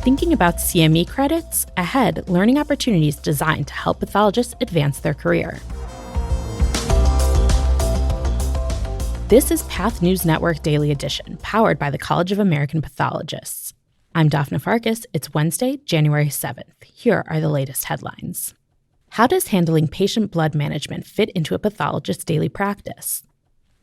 Thinking about CME credits? Ahead, learning opportunities designed to help pathologists advance their career. This is Path News Network Daily Edition, powered by the College of American Pathologists. I'm Daphna Farkas. It's Wednesday, January 7th. Here are the latest headlines. How does handling patient blood management fit into a pathologist's daily practice?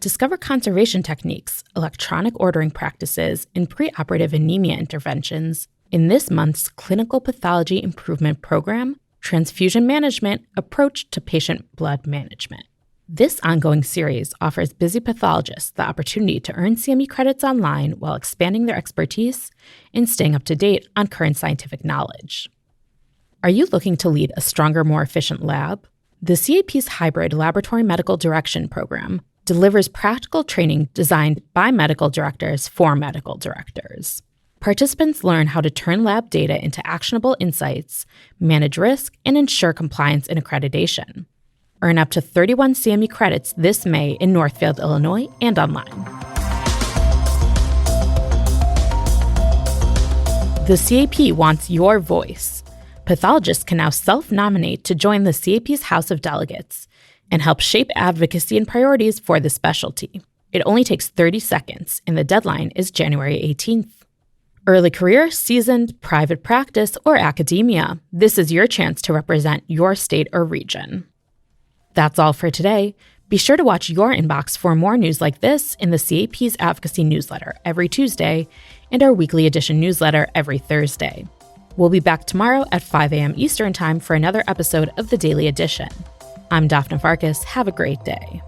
Discover conservation techniques, electronic ordering practices, and preoperative anemia interventions in this month's Clinical Pathology Improvement Program, Transfusion Management, Approach to Patient Blood Management. This ongoing series offers busy pathologists the opportunity to earn CME credits online while expanding their expertise and staying up to date on current scientific knowledge. Are you looking to lead a stronger, more efficient lab? The CAP's Hybrid Laboratory Medical Direction program delivers practical training designed by medical directors for medical directors. Participants learn how to turn lab data into actionable insights, manage risk, and ensure compliance and accreditation. Earn up to 31 CME credits this May in Northfield, Illinois, and online. The CAP wants your voice. Pathologists can now self-nominate to join the CAP's House of Delegates and help shape advocacy and priorities for the specialty. It only takes 30 seconds, and the deadline is January 18th. Early career, seasoned, private practice, or academia, this is your chance to represent your state or region. That's all for today. Be sure to watch your inbox for more news like this in the CAP's Advocacy newsletter every Tuesday and our weekly edition newsletter every Thursday. We'll be back tomorrow at 5 a.m. Eastern Time for another episode of the Daily Edition. I'm Daphna Farkas. Have a great day.